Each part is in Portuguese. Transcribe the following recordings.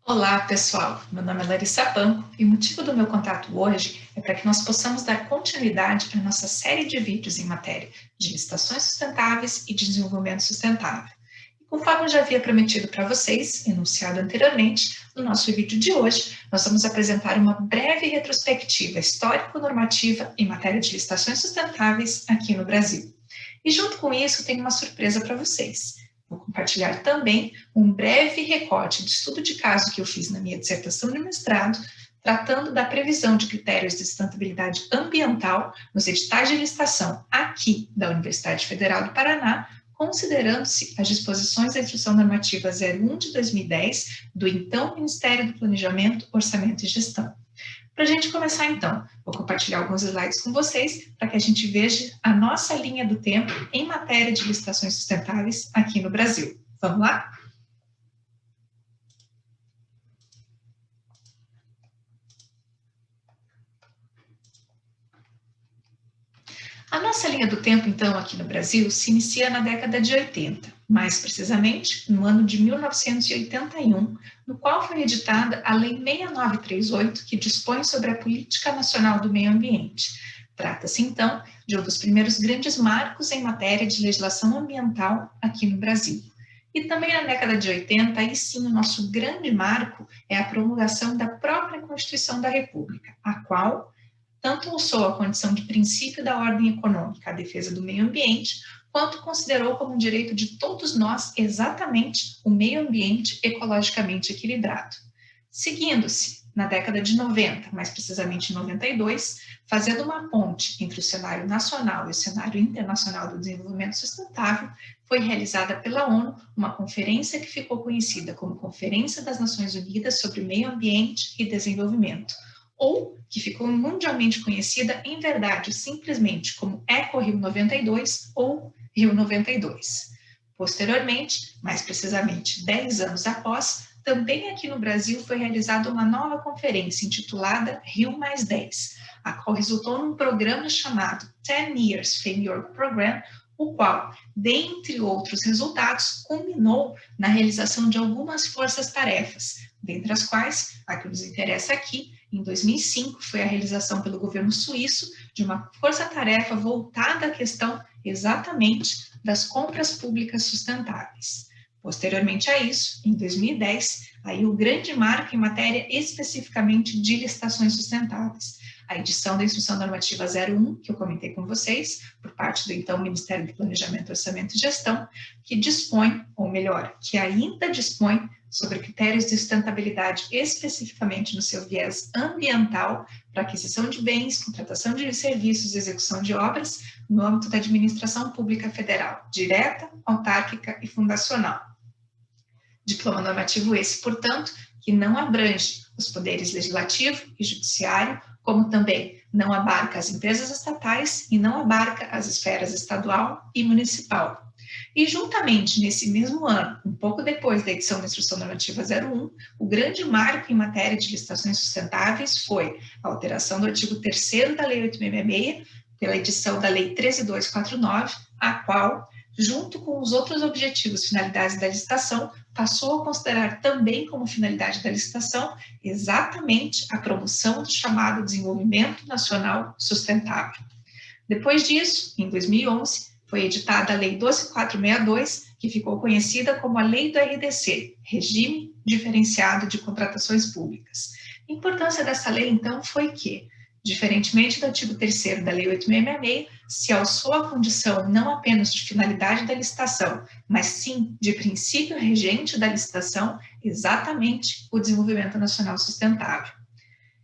Olá, pessoal. Meu nome é Larissa Banco e o motivo do meu contato hoje é para que nós possamos dar continuidade à nossa série de vídeos em matéria de licitações sustentáveis e de desenvolvimento sustentável. E conforme eu já havia prometido para vocês, enunciado anteriormente, no nosso vídeo de hoje, nós vamos apresentar uma breve retrospectiva histórico-normativa em matéria de licitações sustentáveis aqui no Brasil. E junto com isso, tenho uma surpresa para vocês. Vou compartilhar também um breve recorte de estudo de caso que eu fiz na minha dissertação de mestrado, tratando da previsão de critérios de sustentabilidade ambiental nos editais de licitação aqui da Universidade Federal do Paraná, considerando-se as disposições da Instrução Normativa 01 de 2010 do então Ministério do Planejamento, Orçamento e Gestão. Para a gente começar então, vou compartilhar alguns slides com vocês para que a gente veja a nossa linha do tempo em matéria de licitações sustentáveis aqui no Brasil. Vamos lá? A nossa linha do tempo, então, aqui no Brasil, se inicia na década de 80, mais precisamente no ano de 1981, no qual foi editada a Lei 6938, que dispõe sobre a Política Nacional do Meio Ambiente. Trata-se, então, de um dos primeiros grandes marcos em matéria de legislação ambiental aqui no Brasil. E também na década de 80, aí sim, o nosso grande marco é a promulgação da própria Constituição da República, a qual tanto alçou a condição de princípio da ordem econômica, a defesa do meio ambiente, quanto considerou como um direito de todos nós exatamente o meio ambiente ecologicamente equilibrado. Seguindo-se, na década de 90, mais precisamente em 92, fazendo uma ponte entre o cenário nacional e o cenário internacional do desenvolvimento sustentável, foi realizada pela ONU uma conferência que ficou conhecida como Conferência das Nações Unidas sobre Meio Ambiente e Desenvolvimento, ou que ficou mundialmente conhecida, em verdade, simplesmente como EcoRio 92 ou Rio 92. Posteriormente, mais precisamente 10 anos após, também aqui no Brasil foi realizada uma nova conferência intitulada Rio Mais 10, a qual resultou num programa chamado 10 Years Framework Program, o qual, dentre outros resultados, culminou na realização de algumas forças-tarefas, dentre as quais, a que nos interessa aqui, em 2005, foi a realização pelo governo suíço de uma força-tarefa voltada à questão exatamente das compras públicas sustentáveis. Posteriormente a isso, em 2010, aí o grande marco em matéria especificamente de licitações sustentáveis, a edição da Instrução Normativa 01, que eu comentei com vocês, por parte do então Ministério do Planejamento, Orçamento e Gestão, que dispõe, ou melhor, que ainda dispõe sobre critérios de sustentabilidade especificamente no seu viés ambiental para aquisição de bens, contratação de serviços e execução de obras no âmbito da administração pública federal, direta, autárquica e fundacional. Diploma normativo esse, portanto, que não abrange os poderes legislativo e judiciário, como também não abarca as empresas estatais e não abarca as esferas estadual e municipal. E juntamente nesse mesmo ano, um pouco depois da edição da Instrução Normativa 01, o grande marco em matéria de licitações sustentáveis foi a alteração do artigo 3º da Lei 8.666, pela edição da Lei 13.249, a qual, junto com os outros objetivos e finalidades da licitação, passou a considerar também como finalidade da licitação exatamente a promoção do chamado desenvolvimento nacional sustentável. Depois disso, em 2011, foi editada a Lei 12.462, que ficou conhecida como a Lei do RDC, Regime Diferenciado de Contratações Públicas. A importância dessa lei, então, foi que, diferentemente do artigo 3º da Lei 8.666, se alçou a condição não apenas de finalidade da licitação, mas sim de princípio regente da licitação, exatamente o desenvolvimento nacional sustentável.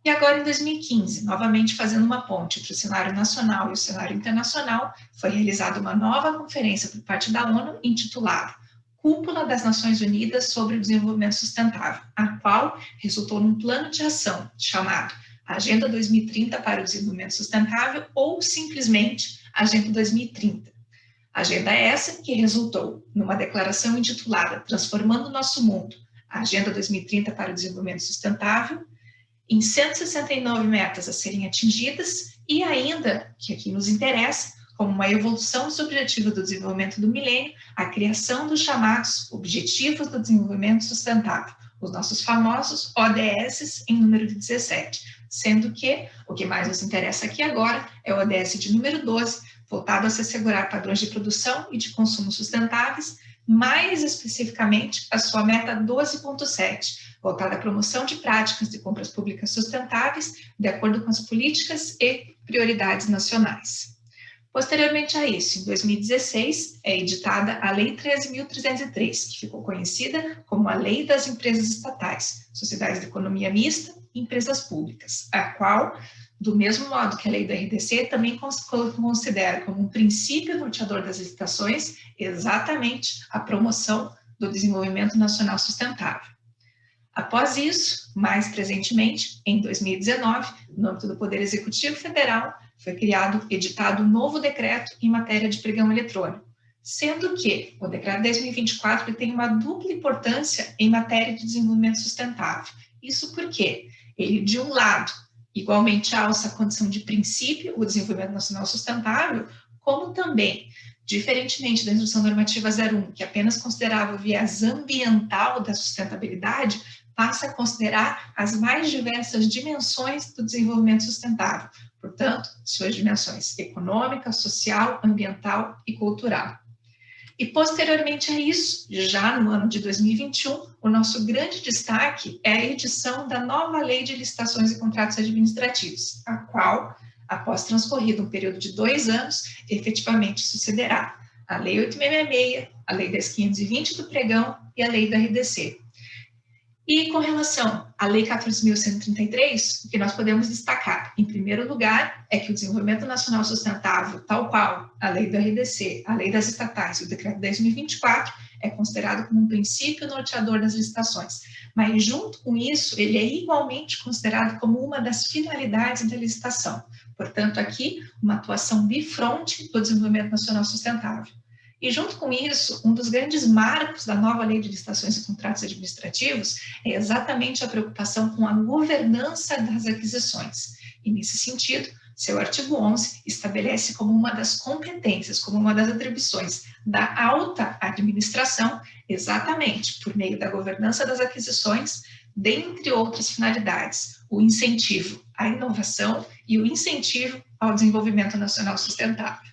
E agora, em 2015, novamente fazendo uma ponte entre o cenário nacional e o cenário internacional, foi realizada uma nova conferência por parte da ONU intitulada Cúpula das Nações Unidas sobre o Desenvolvimento Sustentável, a qual resultou num plano de ação chamado Agenda 2030 para o Desenvolvimento Sustentável ou simplesmente Agenda 2030. Agenda essa que resultou numa declaração intitulada Transformando o Nosso Mundo, a Agenda 2030 para o Desenvolvimento Sustentável, em 169 metas a serem atingidas e ainda, que aqui nos interessa, como uma evolução dos Objetivos do Desenvolvimento do Milênio, a criação dos chamados Objetivos do Desenvolvimento Sustentável, os nossos famosos ODS em número de 17, sendo que o que mais nos interessa aqui agora é o ODS de número 12, voltado a se assegurar padrões de produção e de consumo sustentáveis, mais especificamente a sua meta 12.7, voltada à promoção de práticas de compras públicas sustentáveis, de acordo com as políticas e prioridades nacionais. Posteriormente a isso, em 2016, é editada a Lei 13.303, que ficou conhecida como a Lei das Empresas Estatais, Sociedades de Economia Mista e Empresas Públicas, a qual, do mesmo modo que a Lei do RDC, também considera como um princípio norteador das licitações exatamente a promoção do desenvolvimento nacional sustentável. Após isso, mais presentemente, em 2019, no âmbito do Poder Executivo Federal, foi editado um novo decreto em matéria de pregão eletrônico, sendo que o decreto 10.024 tem uma dupla importância em matéria de desenvolvimento sustentável. Isso porque ele, de um lado, igualmente alça a condição de princípio, o desenvolvimento nacional sustentável, como também, diferentemente da Instrução Normativa 01, que apenas considerava o viés ambiental da sustentabilidade, passa a considerar as mais diversas dimensões do desenvolvimento sustentável, portanto, suas dimensões econômica, social, ambiental e cultural. E posteriormente a isso, já no ano de 2021, o nosso grande destaque é a edição da nova Lei de Licitações e Contratos Administrativos, a qual, após transcorrido um período de 2 anos, efetivamente sucederá a Lei 8.666, a Lei 10.520 do Pregão e a Lei do RDC. E com relação à Lei 14.133, o que nós podemos destacar, em primeiro lugar, é que o desenvolvimento nacional sustentável, tal qual a Lei do RDC, a Lei das Estatais e o Decreto 10.024, é considerado como um princípio norteador das licitações. Mas, junto com isso, ele é igualmente considerado como uma das finalidades da licitação. Portanto, aqui, uma atuação bifronte do desenvolvimento nacional sustentável. E, junto com isso, um dos grandes marcos da nova Lei de Licitações e Contratos Administrativos é exatamente a preocupação com a governança das aquisições. E, nesse sentido, seu artigo 11 estabelece como uma das competências, como uma das atribuições da alta administração, exatamente por meio da governança das aquisições, dentre outras finalidades, o incentivo à inovação e o incentivo ao desenvolvimento nacional sustentável.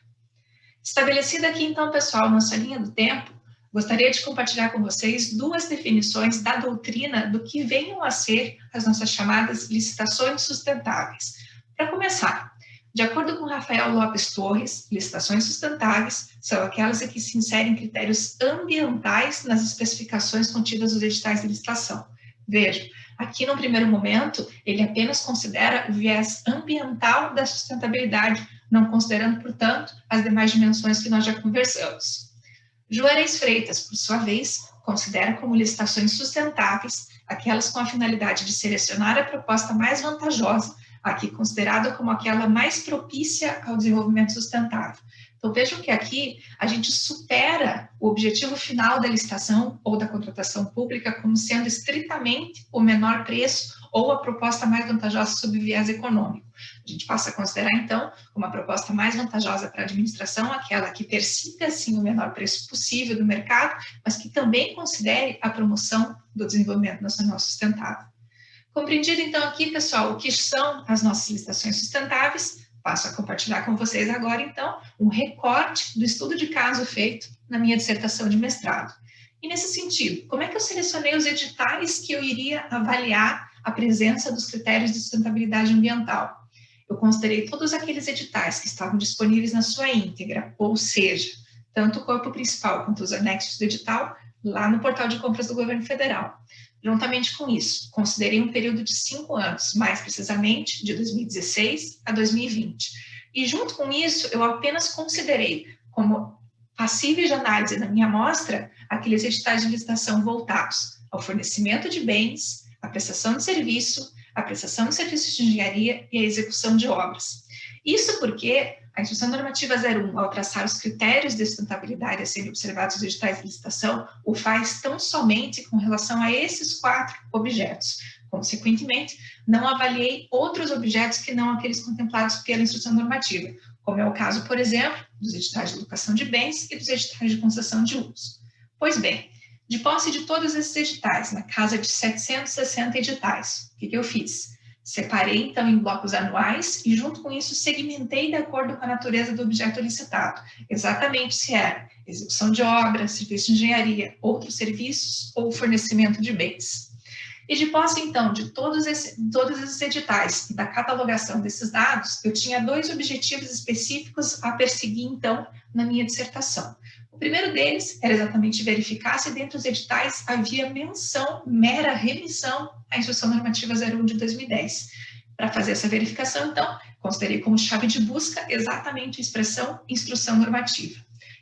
Estabelecida aqui, então, pessoal, nossa linha do tempo, gostaria de compartilhar com vocês 2 definições da doutrina do que venham a ser as nossas chamadas licitações sustentáveis. Para começar, de acordo com Rafael Lopes Torres, licitações sustentáveis são aquelas em que se inserem critérios ambientais nas especificações contidas nos editais de licitação. Veja, aqui no primeiro momento, ele apenas considera o viés ambiental da sustentabilidade, não considerando, portanto, as demais dimensões que nós já conversamos. Juarez Freitas, por sua vez, considera como licitações sustentáveis aquelas com a finalidade de selecionar a proposta mais vantajosa, aqui considerada como aquela mais propícia ao desenvolvimento sustentável. Então, vejam que aqui a gente supera o objetivo final da licitação ou da contratação pública como sendo estritamente o menor preço ou a proposta mais vantajosa sob viés econômico. A gente passa a considerar, então, uma proposta mais vantajosa para a administração, aquela que persiga, sim, o menor preço possível do mercado, mas que também considere a promoção do desenvolvimento nacional sustentável. Compreendido, então, aqui, pessoal, o que são as nossas licitações sustentáveis, passo a compartilhar com vocês agora, então, um recorte do estudo de caso feito na minha dissertação de mestrado. E, nesse sentido, como é que eu selecionei os editais que eu iria avaliar a presença dos critérios de sustentabilidade ambiental? Eu considerei todos aqueles editais que estavam disponíveis na sua íntegra, ou seja, tanto o corpo principal quanto os anexos do edital, lá no portal de compras do governo federal. Juntamente com isso, considerei um período de 5 anos, mais precisamente de 2016 a 2020. E junto com isso, eu apenas considerei como passíveis de análise na minha amostra aqueles editais de licitação voltados ao fornecimento de bens, à prestação de serviço, à prestação de serviços de engenharia e à execução de obras. Isso porque a Instrução Normativa 01, ao traçar os critérios de sustentabilidade a serem observados nos editais de licitação, o faz tão somente com relação a esses 4 objetos. Consequentemente, não avaliei outros objetos que não aqueles contemplados pela Instrução Normativa, como é o caso, por exemplo, dos editais de locação de bens e dos editais de concessão de uso. Pois bem, De posse de todos esses editais, na casa de 760 editais, o que eu fiz? Separei, então, em blocos anuais e, junto com isso, segmentei de acordo com a natureza do objeto licitado, exatamente se era execução de obra, serviço de engenharia, outros serviços ou fornecimento de bens. E de posse, então, de todos esses editais e da catalogação desses dados, eu tinha 2 objetivos específicos a perseguir, então, na minha dissertação. O primeiro deles era exatamente verificar se dentro dos editais havia menção, mera remissão à Instrução Normativa 01 de 2010. Para fazer essa verificação, então, considerei como chave de busca exatamente a expressão instrução normativa.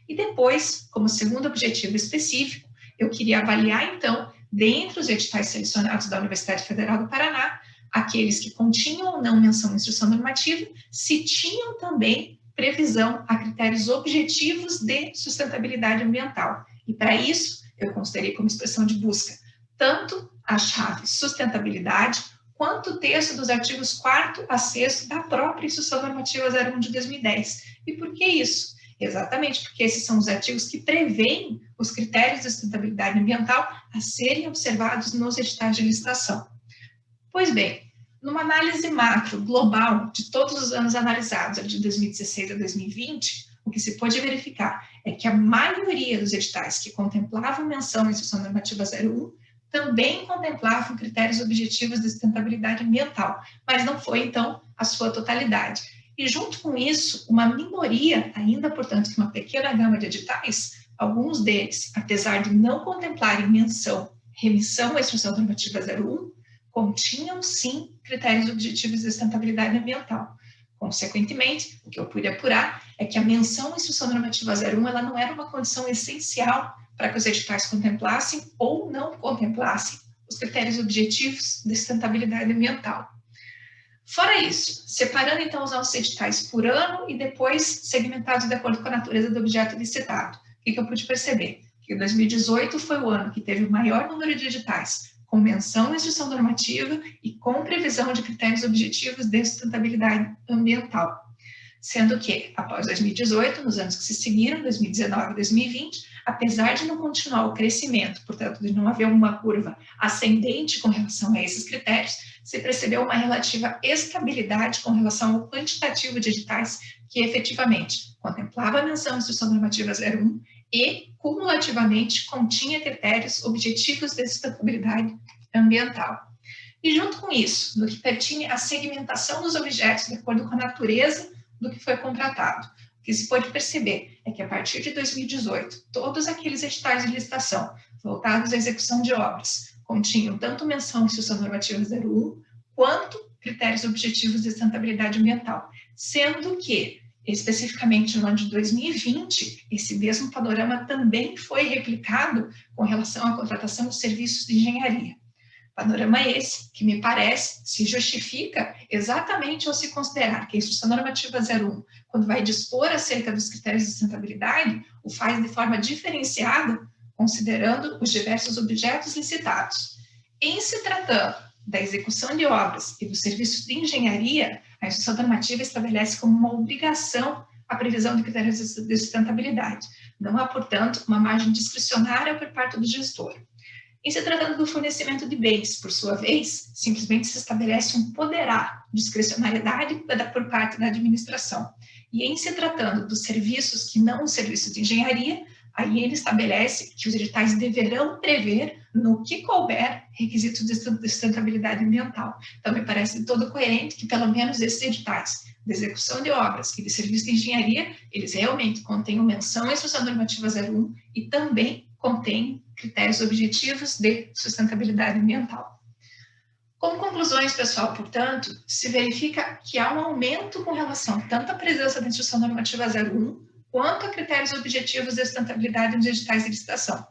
E depois, como segundo objetivo específico, eu queria avaliar, então, dentre os editais selecionados da Universidade Federal do Paraná, aqueles que continham ou não menção à instrução normativa, se tinham também previsão a critérios objetivos de sustentabilidade ambiental. E para isso, eu considerei como expressão de busca tanto a chave sustentabilidade, quanto o texto dos artigos 4º a 6º da própria Instrução Normativa 01 de 2010. E por que isso? Exatamente porque esses são os artigos que prevêem os critérios de sustentabilidade ambiental a serem observados nos editais de licitação. Pois bem, numa análise macro, global, de todos os anos analisados, de 2016 a 2020, o que se pôde verificar é que a maioria dos editais que contemplavam menção à Instrução Normativa 01 também contemplavam critérios objetivos de sustentabilidade ambiental, mas não foi, então, a sua totalidade. E, junto com isso, uma minoria, ainda, portanto, que uma pequena gama de editais, alguns deles, apesar de não contemplarem remissão à Instrução Normativa 01, continham, sim, critérios objetivos de sustentabilidade ambiental. Consequentemente, o que eu pude apurar é que a menção à Instrução Normativa 01 ela não era uma condição essencial para que os editais contemplassem ou não contemplassem os critérios objetivos de sustentabilidade ambiental. Fora isso, separando então os nossos editais por ano e depois segmentados de acordo com a natureza do objeto licitado, o que eu pude perceber? Que 2018 foi o ano que teve o maior número de editais com menção à instrução normativa e com previsão de critérios objetivos de sustentabilidade ambiental. Sendo que, após 2018, nos anos que se seguiram, 2019 e 2020, apesar de não continuar o crescimento, portanto, de não haver uma curva ascendente com relação a esses critérios, se percebeu uma relativa estabilidade com relação ao quantitativo de editais que efetivamente contemplava a menção à Instrução Normativa 01 e, cumulativamente, continha critérios objetivos de sustentabilidade ambiental. E, junto com isso, no que pertine à segmentação dos objetos de acordo com a natureza do que foi contratado, o que se pode perceber é que, a partir de 2018, todos aqueles editais de licitação voltados à execução de obras continham tanto menção à Instrução Normativa 01, quanto critérios objetivos de sustentabilidade ambiental, sendo que, especificamente no ano de 2020, esse mesmo panorama também foi replicado com relação à contratação de serviços de engenharia. Panorama esse que, me parece, se justifica exatamente ao se considerar que a Instrução Normativa 01, quando vai dispor acerca dos critérios de sustentabilidade, o faz de forma diferenciada, considerando os diversos objetos licitados. Em se tratando da execução de obras e dos serviços de engenharia, a Instrução Normativa estabelece como uma obrigação a previsão de critérios de sustentabilidade. Não há, portanto, uma margem discricionária por parte do gestor. Em se tratando do fornecimento de bens, por sua vez, simplesmente se estabelece um poderá discricionariedade por parte da administração. E em se tratando dos serviços que não os serviços de engenharia, aí ele estabelece que os editais deverão prever, no que couber, requisitos de sustentabilidade ambiental. Então, me parece todo coerente que, pelo menos, esses editais de execução de obras e de serviços de engenharia, eles realmente contenham menção à Instrução Normativa 01 e também contêm critérios objetivos de sustentabilidade ambiental. Como conclusões, pessoal, portanto, se verifica que há um aumento com relação tanto à presença da Instrução Normativa 01, quanto a critérios objetivos de sustentabilidade nos editais de licitação.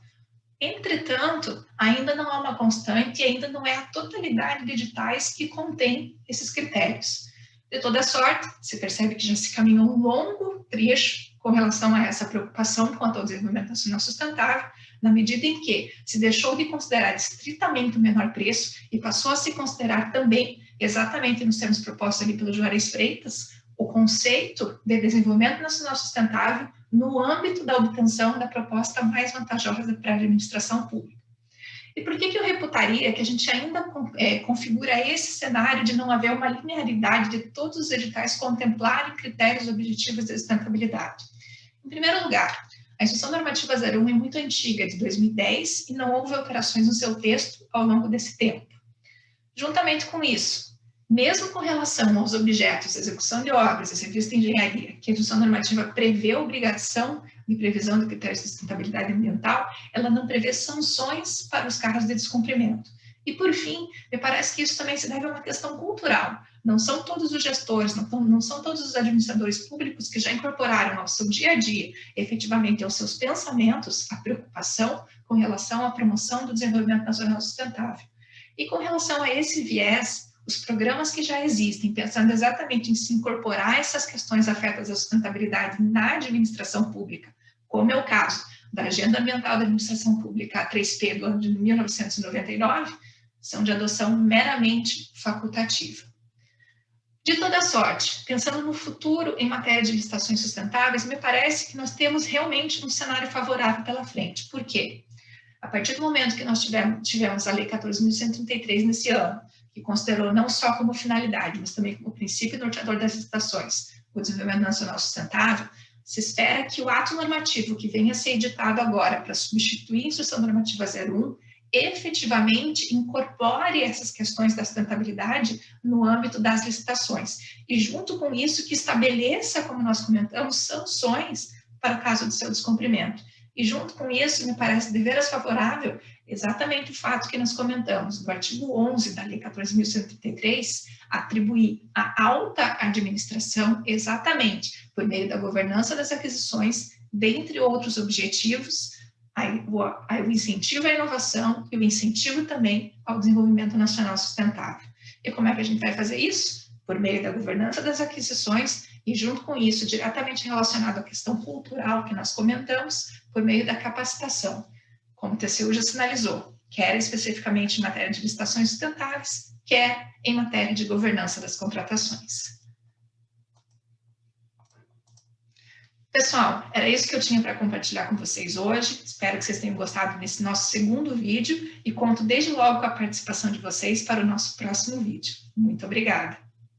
Entretanto, ainda não há uma constante e ainda não é a totalidade de editais que contém esses critérios. De toda sorte, se percebe que já se caminhou um longo trecho com relação a essa preocupação quanto ao desenvolvimento nacional sustentável, na medida em que se deixou de considerar estritamente o menor preço e passou a se considerar também, exatamente nos termos propostos ali pelo Juarez Freitas, o conceito de desenvolvimento nacional sustentável no âmbito da obtenção da proposta mais vantajosa para a administração pública. E por que eu reputaria que a gente ainda configura esse cenário de não haver uma linearidade de todos os editais contemplarem critérios objetivos de sustentabilidade? Em primeiro lugar, a Instrução Normativa 01 é muito antiga, de 2010, e não houve alterações no seu texto ao longo desse tempo. Juntamente com isso, mesmo com relação aos objetos, execução de obras e serviços de engenharia, que a Instrução Normativa prevê a obrigação de previsão do critério de sustentabilidade ambiental, ela não prevê sanções para os casos de descumprimento. E, por fim, me parece que isso também se deve a uma questão cultural. Não são todos os gestores, não são todos os administradores públicos que já incorporaram ao seu dia a dia, efetivamente aos seus pensamentos, a preocupação com relação à promoção do desenvolvimento nacional sustentável. E com relação a esse viés, os programas que já existem, pensando exatamente em se incorporar essas questões afetas à sustentabilidade na administração pública, como é o caso da Agenda Ambiental da Administração Pública, a 3P, do ano de 1999, são de adoção meramente facultativa. De toda sorte, pensando no futuro em matéria de licitações sustentáveis, me parece que nós temos realmente um cenário favorável pela frente. Por quê? A partir do momento que nós tivemos a Lei 14.133 nesse ano, que considerou não só como finalidade, mas também como princípio norteador das licitações, o desenvolvimento nacional sustentável, se espera que o ato normativo que venha a ser editado agora para substituir a Instrução Normativa 01 efetivamente incorpore essas questões da sustentabilidade no âmbito das licitações. E junto com isso que estabeleça, como nós comentamos, sanções para o caso do seu descumprimento. E junto com isso, me parece deveras favorável exatamente o fato que nós comentamos, do artigo 11 da Lei 14.133, atribuir à alta administração exatamente por meio da governança das aquisições, dentre outros objetivos, o incentivo à inovação e o incentivo também ao desenvolvimento nacional sustentável. E como é que a gente vai fazer isso? Por meio da governança das aquisições e, junto com isso, diretamente relacionado à questão cultural que nós comentamos, por meio da capacitação, como o TCU já sinalizou, quer especificamente em matéria de licitações sustentáveis, quer em matéria de governança das contratações. Pessoal, era isso que eu tinha para compartilhar com vocês hoje. Espero que vocês tenham gostado desse nosso segundo vídeo e conto desde logo com a participação de vocês para o nosso próximo vídeo. Muito obrigada!